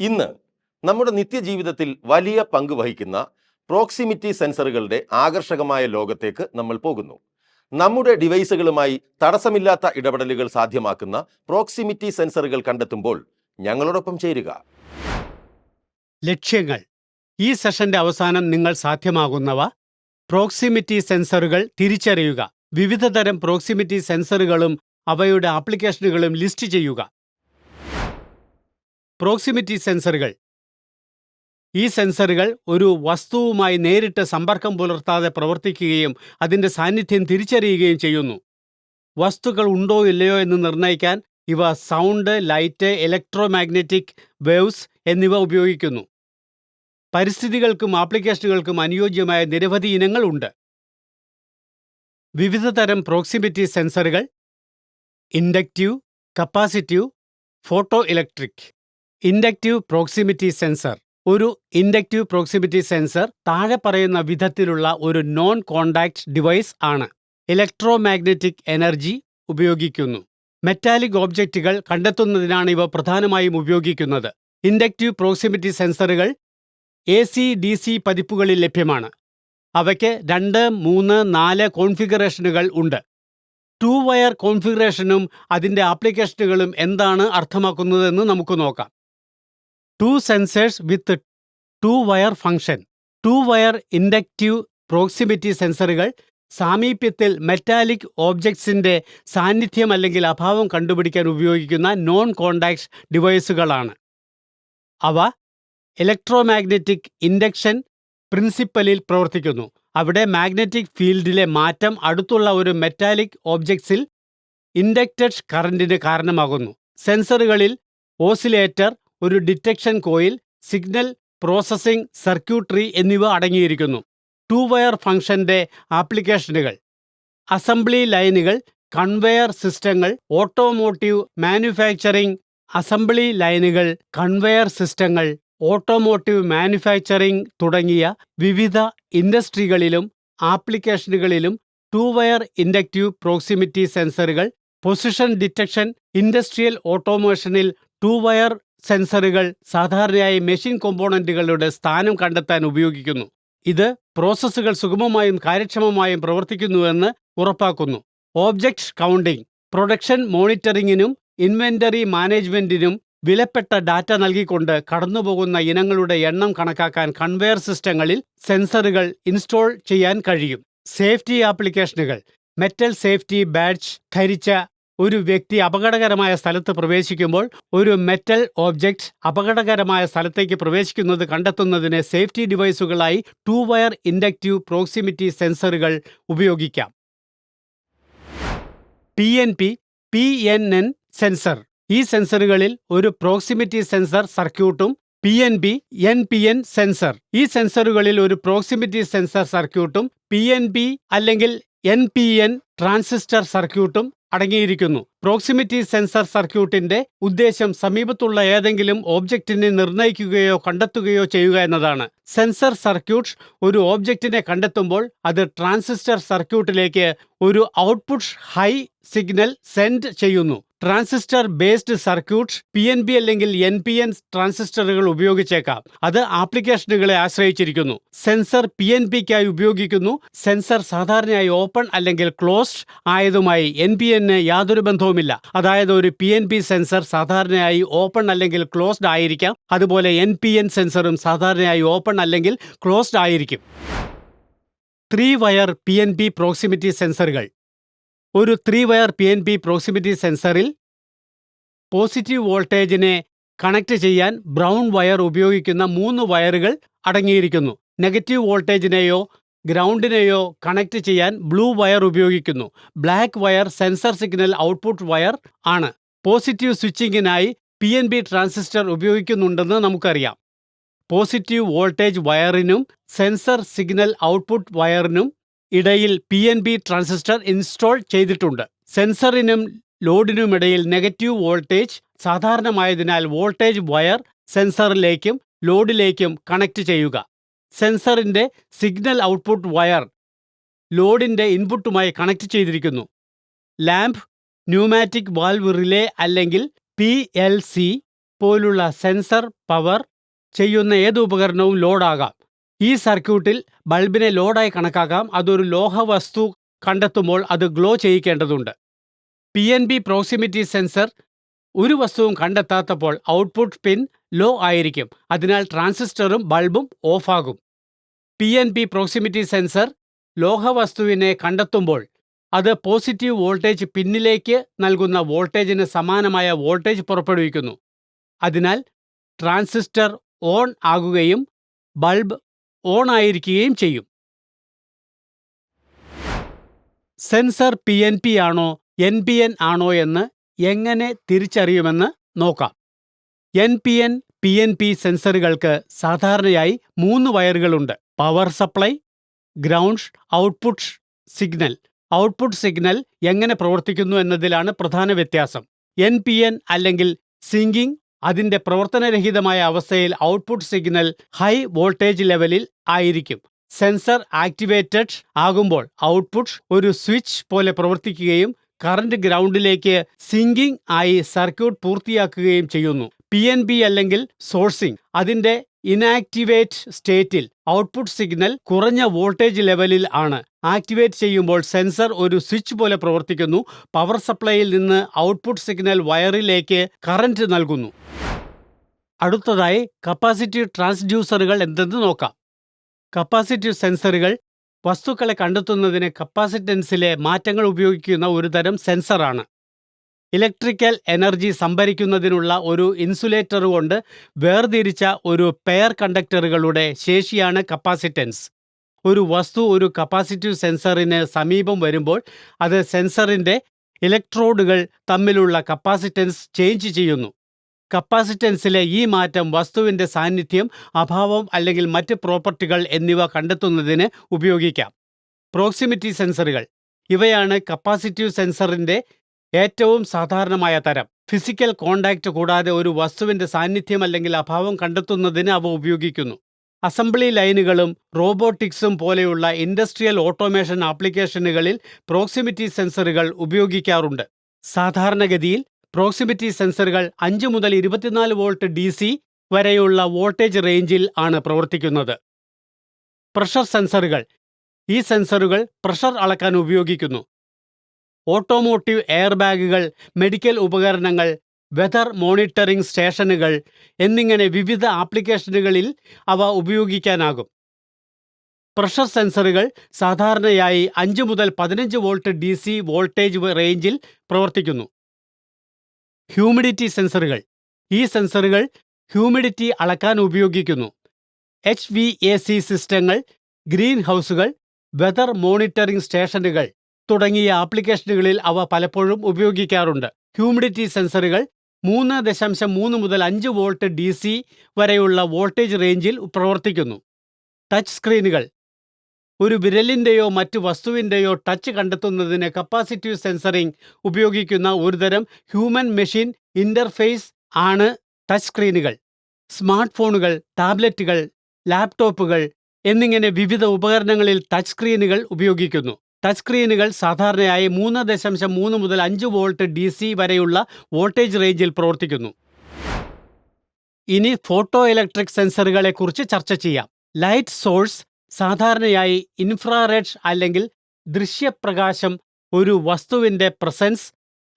ഇന്ന് നമ്മുടെ നിത്യജീവിതത്തിൽ വലിയ പങ്ക് വഹിക്കുന്ന പ്രോക്സിമിറ്റി സെൻസറുകളുടെ ആകർഷകമായ ലോകത്തേക്ക് നമ്മൾ പോകുന്നു. നമ്മുടെ ഡിവൈസുകളുമായി തടസ്സമില്ലാത്ത ഇടപെടലുകൾ സാധ്യമാക്കുന്ന പ്രോക്സിമിറ്റി സെൻസറുകൾ കണ്ടെത്തുമ്പോൾ ഞങ്ങളോടൊപ്പം ചേരുക. ലക്ഷ്യങ്ങൾ. ഈ സെഷന്റെ അവസാനം നിങ്ങൾ സാധ്യമാകുന്നവ: പ്രോക്സിമിറ്റി സെൻസറുകൾ തിരിച്ചറിയുക, വിവിധതരം പ്രോക്സിമിറ്റി സെൻസറുകളും അവയുടെ ആപ്ലിക്കേഷനുകളും ലിസ്റ്റ് ചെയ്യുക. പ്രോക്സിമിറ്റി സെൻസറുകൾ. ഈ സെൻസറുകൾ ഒരു വസ്തുവുമായി നേരിട്ട് സമ്പർക്കം പുലർത്താതെ പ്രവർത്തിക്കുകയും അതിന്റെ സാന്നിധ്യം തിരിച്ചറിയുകയും ചെയ്യുന്നു. വസ്തുക്കൾ ഉണ്ടോ ഇല്ലയോ എന്ന് നിർണ്ണയിക്കാൻ ഇവ സൗണ്ട്, ലൈറ്റ്, ഇലക്ട്രോമാഗ്നറ്റിക് വേവ്സ് എന്നിവ ഉപയോഗിക്കുന്നു. പരിസ്ഥിതികൾക്കും ആപ്ലിക്കേഷനുകൾക്കും അനുയോജ്യമായ നിരവധി ഇനങ്ങൾ ഉണ്ട്. വിവിധതരം പ്രോക്സിമിറ്റി സെൻസറുകൾ: inductive, capacitive, photo electric. Inductive proximity sensor. ഒരു ഇൻഡക്റ്റീവ് പ്രോക്സിമിറ്റി സെൻസർ താഴെ പറയുന്ന വിധത്തിലുള്ള ഒരു നോൺ കോണ്ടാക്ട് ഡിവൈസ് ആണ്. ഇലക്ട്രോമാഗ്നറ്റിക് എനർജി ഉപയോഗിക്കുന്നു. മെറ്റാലിക് ഓബ്ജക്റ്റുകൾ കണ്ടെത്തുന്നതിനാണ് ഇവ പ്രധാനമായും ഉപയോഗിക്കുന്നത്. ഇൻഡക്റ്റീവ് പ്രോക്സിമിറ്റി സെൻസറുകൾ AC/DC പതിപ്പുകളിൽ ലഭ്യമാണ്. അവയ്ക്ക് 2, 3, 4 കോൺഫിഗറേഷനുകൾ ഉണ്ട്. 2 വയർ കോൺഫിഗറേഷനും അതിൻ്റെ ആപ്ലിക്കേഷനുകളും എന്താണ് അർത്ഥമാക്കുന്നതെന്ന് നമുക്ക് നോക്കാം. 2 സെൻസേഴ്സ് വിത്ത് 2 wire function. 2 wire inductive proximity സെൻസറുകൾ സാമീപ്യത്തിൽ മെറ്റാലിക് ഓബ്ജക്ട്സിന്റെ സാന്നിധ്യം അല്ലെങ്കിൽ അഭാവം കണ്ടുപിടിക്കാൻ ഉപയോഗിക്കുന്ന നോൺ കോണ്ടാക്ട് ഡിവൈസുകളാണ്. അവ ഇലക്ട്രോമാഗ്നറ്റിക് ഇൻഡക്ഷൻ പ്രിൻസിപ്പലിൽ പ്രവർത്തിക്കുന്നു. അവിടെ മാഗ്നറ്റിക് ഫീൽഡിലെ മാറ്റം അടുത്തുള്ള ഒരു മെറ്റാലിക് ഓബ്ജക്ട്സിൽ ഇൻഡക്റ്റഡ് കറന്റിന് കാരണമാകുന്നു. സെൻസറുകളിൽ ഓസിലേറ്റർ, ഒരു detection coil, signal processing circuitry എന്നിവ അടങ്ങിയിരിക്കുന്നു. 2 വയർ ഫംഗ്ഷന്റെ ആപ്ലിക്കേഷനുകൾ: അസംബ്ലി ലൈനുകൾ, കൺവെയർ സിസ്റ്റങ്ങൾ, ഓട്ടോമോട്ടീവ് മാനുഫാക്ചറിംഗ്. അസംബ്ലി ലൈനുകൾ, കൺവെയർ സിസ്റ്റങ്ങൾ, ഓട്ടോമോട്ടീവ് മാനുഫാക്ചറിംഗ് തുടങ്ങിയ വിവിധ ഇൻഡസ്ട്രികളിലും ആപ്ലിക്കേഷനുകളിലും 2 വയർ ഇൻഡക്റ്റീവ് പ്രോക്സിമിറ്റി സെൻസറുകൾ. Position detection. ഇൻഡസ്ട്രിയൽ ഓട്ടോമേഷനിൽ 2 വയർ സെൻസറുകൾ സാധാരണയായി മെഷീൻ കോമ്പോണന്റുകളുടെ സ്ഥാനം കണ്ടെത്താൻ ഉപയോഗിക്കുന്നു. ഇത് പ്രോസസ്സുകൾ സുഗമമായും കാര്യക്ഷമമായും പ്രവർത്തിക്കുന്നുവെന്ന് ഉറപ്പാക്കുന്നു. Object counting. പ്രൊഡക്ഷൻ മോണിറ്ററിംഗിനും ഇൻവെന്ററി മാനേജ്മെന്റിനും വിലപ്പെട്ട ഡാറ്റ നൽകിക്കൊണ്ട് കടന്നുപോകുന്ന ഇനങ്ങളുടെ എണ്ണം കണക്കാക്കാൻ കൺവെയർ സിസ്റ്റങ്ങളിൽ സെൻസറുകൾ ഇൻസ്റ്റോൾ ചെയ്യാൻ കഴിയും. സേഫ്റ്റി ആപ്ലിക്കേഷനുകൾ. മെറ്റൽ സേഫ്റ്റി ബാഡ്ജ് ധരിച്ച ഒരു വ്യക്തി അപകടകരമായ സ്ഥലത്ത് പ്രവേശിക്കുമ്പോൾ ഒരു മെറ്റൽ ഓബ്ജക്റ്റ് അപകടകരമായ സ്ഥലത്തേക്ക് പ്രവേശിക്കുന്നത് കണ്ടെത്തുന്നതിന് സേഫ്റ്റി ഡിവൈസുകളായി 2 വയർ ഇൻഡക്റ്റീവ് പ്രോക്സിമിറ്റി സെൻസറുകൾ ഉപയോഗിക്കാം. PNN sensor. ഈ സെൻസറുകളിൽ ഒരു പ്രോക്സിമിറ്റി സെൻസർ സർക്യൂട്ടും NPN സെൻസർ. ഈ സെൻസറുകളിൽ ഒരു പ്രോക്സിമിറ്റി സെൻസർ സർക്യൂട്ടും PNP അല്ലെങ്കിൽ NPN ട്രാൻസിസ്റ്റർ സർക്യൂട്ടും അടങ്ങിയിരിക്കുന്നു. പ്രോക്സിമിറ്റി സെൻസർ സർക്യൂട്ടിന്റെ ഉദ്ദേശം സമീപത്തുള്ള ഏതെങ്കിലും ഓബ്ജക്റ്റിനെ നിർണ്ണയിക്കുകയോ കണ്ടെത്തുകയോ ചെയ്യുക എന്നതാണ്. സെൻസർ സർക്യൂട്ട് ഒരു ഓബ്ജക്റ്റിനെ കണ്ടെത്തുമ്പോൾ അത് ട്രാൻസിസ്റ്റർ സർക്യൂട്ടിലേക്ക് ഒരു ഔട്ട്പുട്ട് ഹൈ സിഗ്നൽ സെൻഡ് ചെയ്യുന്നു. ട്രാൻസിസ്റ്റർ ബേസ്ഡ് സർക്യൂട്ട് PNP അല്ലെങ്കിൽ NPN ട്രാൻസിസ്റ്ററുകൾ ഉപയോഗിച്ചേക്കാം. അത് ആപ്ലിക്കേഷനുകളെ ആശ്രയിച്ചിരിക്കുന്നു. സെൻസർ PNPക്കായി ഉപയോഗിക്കുന്നു. സെൻസർ സാധാരണയായി ഓപ്പൺ അല്ലെങ്കിൽ ക്ലോസ്ഡ് ആയതുമായി NPN യാതൊരു ബന്ധവുമില്ല. അതായത് ഒരു PNP സെൻസർ സാധാരണയായി ഓപ്പൺ അല്ലെങ്കിൽ ക്ലോസ്ഡ് ആയിരിക്കാം. അതുപോലെ NPN സെൻസറും സാധാരണയായി ഓപ്പൺ അല്ലെങ്കിൽ ക്ലോസ്ഡ് ആയിരിക്കും. 3 വയർ PNP പ്രോക്സിമിറ്റി സെൻസറുകൾ. ഒരു 3 വയർ PNP പ്രോക്സിമിറ്റി സെൻസറിൽ പോസിറ്റീവ് വോൾട്ടേജിനെ കണക്ട് ചെയ്യാൻ ബ്രൗൺ വയർ ഉപയോഗിക്കുന്ന 3 വയറുകൾ അടങ്ങിയിരിക്കുന്നു. നെഗറ്റീവ് വോൾട്ടേജിനെയോ ഗ്രൗണ്ടിനെയോ കണക്ട് ചെയ്യാൻ ബ്ലൂ വയർ ഉപയോഗിക്കുന്നു. Black wire sensor signal output wire ആണ്. പോസിറ്റീവ് സ്വിച്ചിങ്ങിനായി PNP ട്രാൻസിസ്റ്റർ ഉപയോഗിക്കുന്നുണ്ടെന്ന് നമുക്കറിയാം. പോസിറ്റീവ് വോൾട്ടേജ് വയറിനും സെൻസർ സിഗ്നൽ ഔട്ട്പുട്ട് വയറിനും ഇടയിൽ PNP ട്രാൻസിസ്റ്റർ ഇൻസ്റ്റോൾ ചെയ്തിട്ടുണ്ട്. സെൻസറിനും ലോഡിനുമിടയിൽ നെഗറ്റീവ് വോൾട്ടേജ് സാധാരണമായതിനാൽ വോൾട്ടേജ് വയർ സെൻസറിലേക്കും ലോഡിലേക്കും കണക്ട് ചെയ്യുക. സെൻസറിന്റെ സിഗ്നൽ ഔട്ട്പുട്ട് വയർ ലോഡിന്റെ ഇൻപുട്ടുമായി കണക്ട് ചെയ്തിരിക്കുന്നു. ലാമ്പ്, ന്യൂമാറ്റിക് വാൽവ് റിലേ അല്ലെങ്കിൽ PLC പോലുള്ള സെൻസർ പവർ ചെയ്യുന്ന ഏത് ഉപകരണവും ലോഡാകാം. ഈ സർക്യൂട്ടിൽ ബൾബിനെ ലോഡായി കണക്കാക്കാം. അതൊരു ലോഹവസ്തു കണ്ടെത്തുമ്പോൾ അത് ഗ്ലോ ചെയ്യിക്കേണ്ടതുണ്ട്. PNP പ്രോക്സിമിറ്റി സെൻസർ ഒരു വസ്തുവും കണ്ടെത്താത്തപ്പോൾ ഔട്ട്പുട്ട് പിൻ ലോ ആയിരിക്കും. അതിനാൽ ട്രാൻസിസ്റ്ററും ബൾബും ഓഫാകും. PNP പ്രോക്സിമിറ്റി സെൻസർ ലോഹവസ്തുവിനെ കണ്ടെത്തുമ്പോൾ അത് പോസിറ്റീവ് വോൾട്ടേജ് പിന്നിലേക്ക് നൽകുന്ന വോൾട്ടേജിന് സമാനമായ വോൾട്ടേജ് പുറപ്പെടുവിക്കുന്നു. അതിനാൽ ട്രാൻസിസ്റ്റർ ഓൺ ആകുകയും ബൾബ് ഓൺ ആയിരിക്കുകയും ചെയ്യും. സെൻസർ PNP ആണോ NPN ആണോ എന്ന് എങ്ങനെ തിരിച്ചറിയുമെന്ന് നോക്കാം. NPN PNP സെൻസറുകൾക്ക് സാധാരണയായി 3 വയറുകളുണ്ട്. Power supply, ground, output signal. Output signal എങ്ങനെ പ്രവർത്തിക്കുന്നു എന്നതിലാണ് പ്രധാന വ്യത്യാസം. NPN അല്ലെങ്കിൽ സിങ്കിങ് അതിൻ്റെ പ്രവർത്തനരഹിതമായ അവസ്ഥയിൽ ഔട്ട്പുട്ട് സിഗ്നൽ ഹൈ വോൾട്ടേജ് ലെവലിൽ ആയിരിക്കും. സെൻസർ ആക്ടിവേറ്റഡ് ആകുമ്പോൾ ഔട്ട്പുട്ട് ഒരു സ്വിച്ച് പോലെ പ്രവർത്തിക്കുകയും കറന്റ് ഗ്രൗണ്ടിലേക്ക് സിങ്കിങ് ആയി സർക്യൂട്ട് പൂർത്തിയാക്കുകയും ചെയ്യുന്നു. PNP അല്ലെങ്കിൽ സോഴ്സിംഗ് അതിൻ്റെ ഇനാക്ടിവേറ്റ് സ്റ്റേറ്റിൽ ഔട്ട്പുട്ട് സിഗ്നൽ കുറഞ്ഞ വോൾട്ടേജ് ലെവലിൽ ആണ്. ആക്ടിവേറ്റ് ചെയ്യുമ്പോൾ സെൻസർ ഒരു സ്വിച്ച് പോലെ പ്രവർത്തിക്കുന്നു. പവർ സപ്ലൈയിൽ നിന്ന് ഔട്ട്പുട്ട് സിഗ്നൽ വയറിലേക്ക് കറന്റ് നൽകുന്നു. അടുത്തതായി കപ്പാസിറ്റീവ് ട്രാൻസ്ഡ്യൂസറുകൾ എന്തെന്ന് നോക്കാം. കപ്പാസിറ്റീവ് സെൻസറുകൾ വസ്തുക്കളെ കണ്ടെത്തുന്നതിന് കപ്പാസിറ്റൻസിലെ മാറ്റങ്ങൾ ഉപയോഗിക്കുന്ന ഒരു തരം സെൻസറാണ്. ഇലക്ട്രിക്കൽ എനർജി സംഭരിക്കുന്നതിനുള്ള ഒരു ഇൻസുലേറ്റർ കൊണ്ട് വേർതിരിച്ച ഒരു പെയർ കണ്ടക്ടറുകളുടെ ശേഷിയാണ് കപ്പാസിറ്റൻസ്. ഒരു വസ്തു ഒരു കപ്പാസിറ്റീവ് സെൻസറിന് സമീപം വരുമ്പോൾ അത് സെൻസറിൻ്റെ ഇലക്ട്രോഡുകൾ തമ്മിലുള്ള കപ്പാസിറ്റൻസ് ചേഞ്ച് ചെയ്യുന്നു. കപ്പാസിറ്റൻസിലെ ഈ മാറ്റം വസ്തുവിൻ്റെ സാന്നിധ്യം, അഭാവം അല്ലെങ്കിൽ മറ്റ് പ്രോപ്പർട്ടികൾ എന്നിവ കണ്ടെത്തുന്നതിന് ഉപയോഗിക്കാം. പ്രോക്സിമിറ്റി സെൻസറുകൾ ഇവയാണ് കപ്പാസിറ്റീവ് സെൻസറിൻ്റെ ഏറ്റവും സാധാരണമായ തരം. ഫിസിക്കൽ കോണ്ടാക്റ്റ് കൂടാതെ ഒരു വസ്തുവിൻ്റെ സാന്നിധ്യം അല്ലെങ്കിൽ അഭാവം കണ്ടെത്തുന്നതിന് അവ ഉപയോഗിക്കുന്നു. അസംബ്ലി ലൈനുകളും റോബോട്ടിക്സും പോലെയുള്ള ഇൻഡസ്ട്രിയൽ ഓട്ടോമേഷൻ ആപ്ലിക്കേഷനുകളിൽ പ്രോക്സിമിറ്റി സെൻസറുകൾ ഉപയോഗിക്കാറുണ്ട്. സാധാരണഗതിയിൽ പ്രോക്സിമിറ്റി സെൻസറുകൾ 5 മുതൽ 24 വോൾട്ട് DC വരെയുള്ള വോൾട്ടേജ് റേഞ്ചിൽ ആണ് പ്രവർത്തിക്കുന്നത്. പ്രഷർ സെൻസറുകൾ ഈ സെൻസറുകൾ പ്രഷർ അളക്കാൻ ഉപയോഗിക്കുന്നു. ഓട്ടോമോട്ടീവ് എയർ ബാഗുകൾ, മെഡിക്കൽ ഉപകരണങ്ങൾ, വെതർ മോണിറ്ററിംഗ് സ്റ്റേഷനുകൾ എന്നിങ്ങനെ വിവിധ ആപ്ലിക്കേഷനുകളിൽ അവ ഉപയോഗിക്കാനാകും. പ്രഷർ സെൻസറുകൾ സാധാരണയായി 5 മുതൽ 15 വോൾട്ട് DC വോൾട്ടേജ് റേഞ്ചിൽ പ്രവർത്തിക്കുന്നു. ഹ്യൂമിഡിറ്റി സെൻസറുകൾ ഈ സെൻസറുകൾ ഹ്യൂമിഡിറ്റി അളക്കാൻ ഉപയോഗിക്കുന്നു. HVAC സിസ്റ്റങ്ങൾ, ഗ്രീൻ ഹൗസുകൾ, വെതർ മോണിറ്ററിംഗ് സ്റ്റേഷനുകൾ തുടങ്ങിയ ആപ്ലിക്കേഷനുകളിൽ അവ പലപ്പോഴും ഉപയോഗിക്കാറുണ്ട്. ഹ്യൂമിഡിറ്റി സെൻസറുകൾ 3.3 മുതൽ 5 വോൾട്ട് DC വരെയുള്ള വോൾട്ടേജ് റേഞ്ചിൽ പ്രവർത്തിക്കുന്നു. ടച്ച് സ്ക്രീനുകൾ ഒരു വിരലിൻ്റെയോ മറ്റു വസ്തുവിൻ്റെയോ ടച്ച് കണ്ടെത്തുന്നതിന് കപ്പാസിറ്റീവ് സെൻസറിംഗ് ഉപയോഗിക്കുന്ന ഒരുതരം ഹ്യൂമൻ മെഷീൻ ഇൻ്റർഫേസ് ആണ് ടച്ച് സ്ക്രീനുകൾ. സ്മാർട്ട് ഫോണുകൾ, ടാബ്ലറ്റുകൾ, ലാപ്ടോപ്പുകൾ എന്നിങ്ങനെ വിവിധ ഉപകരണങ്ങളിൽ ടച്ച് സ്ക്രീനുകൾ ഉപയോഗിക്കുന്നു. ടച്ച് സ്ക്രീനുകൾ സാധാരണയായി 3.3 മുതൽ 5 വോൾട്ട് DC വരെയുള്ള വോൾട്ടേജ് റേഞ്ചിൽ പ്രവർത്തിക്കുന്നു. ഇനി ഫോട്ടോ ഇലക്ട്രിക് സെൻസറുകളെക്കുറിച്ച് ചർച്ച ചെയ്യാം. ലൈറ്റ് സോഴ്സ് സാധാരണയായി ഇൻഫ്രാറെഡ് അല്ലെങ്കിൽ ദൃശ്യപ്രകാശം ഒരു വസ്തുവിൻ്റെ പ്രസൻസ്,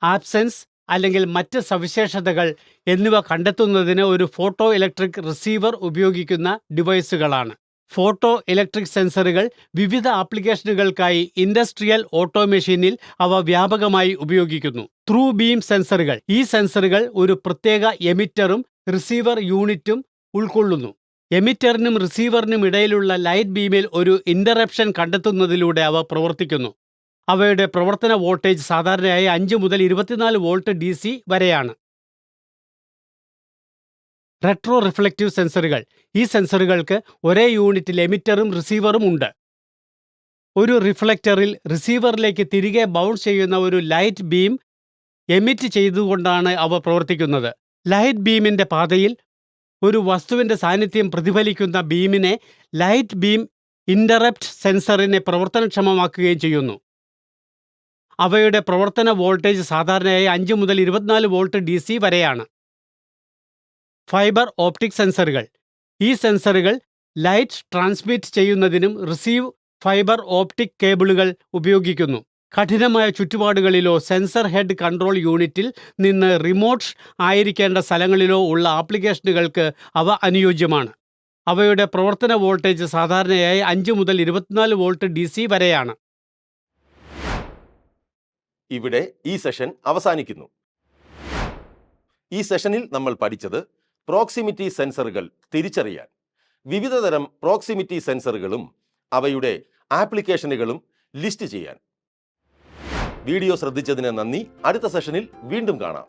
ആബ്സെൻസ് അല്ലെങ്കിൽ മറ്റ് സവിശേഷതകൾ എന്നിവ കണ്ടെത്തുന്നതിന് ഒരു ഫോട്ടോ ഇലക്ട്രിക് റിസീവർ ഉപയോഗിക്കുന്ന ഡിവൈസുകളാണ്. ഫോട്ടോ ഇലക്ട്രിക് സെൻസറുകൾ വിവിധ ആപ്ലിക്കേഷനുകൾക്കായി ഇൻഡസ്ട്രിയൽ ഓട്ടോമേഷനിൽ അവ വ്യാപകമായി ഉപയോഗിക്കുന്നു. ത്രൂ ബീം സെൻസറുകൾ ഈ സെൻസറുകൾ ഒരു പ്രത്യേക എമിറ്ററും റിസീവർ യൂണിറ്റും ഉൾക്കൊള്ളുന്നു. എമിറ്ററിനും റിസീവറിനും ഇടയിലുള്ള ലൈറ്റ് ബീമിൽ ഒരു ഇൻ്ററപ്ഷൻ കണ്ടെത്തുന്നതിലൂടെ അവ പ്രവർത്തിക്കുന്നു. അവയുടെ പ്രവർത്തന വോൾട്ടേജ് സാധാരണയായി 5 മുതൽ 24 വോൾട്ട് DC വരെയാണ്. റെട്രോ റിഫ്ലക്റ്റീവ് സെൻസറുകൾ ഈ സെൻസറുകൾക്ക് ഒരേ യൂണിറ്റിൽ എമിറ്ററും റിസീവറും ഉണ്ട്. ഒരു റിഫ്ലക്ടറിൽ റിസീവറിലേക്ക് തിരികെ ബൗൺസ് ചെയ്യുന്ന ഒരു ലൈറ്റ് ബീം എമിറ്റ് ചെയ്തുകൊണ്ടാണ് അവ പ്രവർത്തിക്കുന്നത്. ലൈറ്റ് ബീമിൻ്റെ പാതയിൽ ഒരു വസ്തുവിൻ്റെ സാന്നിധ്യം പ്രതിഫലിക്കുന്ന ബീമിനെ ലൈറ്റ് ബീം ഇൻ്ററപ്റ്റ് സെൻസറിനെ പ്രവർത്തനക്ഷമമാക്കുകയും ചെയ്യുന്നു. അവയുടെ പ്രവർത്തന വോൾട്ടേജ് സാധാരണയായി 5 മുതൽ 24 വോൾട്ട് DC വരെയാണ്. ഫൈബർ ഓപ്റ്റിക് സെൻസറുകൾ. ഈ സെൻസറുകൾ ലൈറ്റ് ട്രാൻസ്മിറ്റ് ചെയ്യുന്നതിനും റിസീവ് ഫൈബർ ഓപ്റ്റിക് കേബിളുകൾ ഉപയോഗിക്കുന്നു. കഠിനമായ ചുറ്റുപാടുകളിലോ സെൻസർ ഹെഡ് കൺട്രോൾ യൂണിറ്റിൽ നിന്ന് റിമോട്ട് ആയിരിക്കേണ്ട സ്ഥലങ്ങളിലോ ഉള്ള ആപ്ലിക്കേഷനുകൾക്ക് അവ അനുയോജ്യമാണ്. അവയുടെ പ്രവർത്തന വോൾട്ടേജ് സാധാരണയായി 5 മുതൽ 24 വോൾട്ട് DC വരെയാണ്. ഇവിടെ ഈ സെഷൻ അവസാനിക്കുന്നു. ഈ സെഷനിൽ നമ്മൾ പഠിച്ചത് പ്രോക്സിമിറ്റി സെൻസറുകൾ തിരിച്ചറിയാൻ, വിവിധതരം പ്രോക്സിമിറ്റി സെൻസറുകളും അവയുടെ ആപ്ലിക്കേഷനുകളും ലിസ്റ്റ് ചെയ്യാൻ. വീഡിയോ ശ്രദ്ധിച്ചതിന് നന്ദി. അടുത്ത സെഷനിൽ വീണ്ടും കാണാം.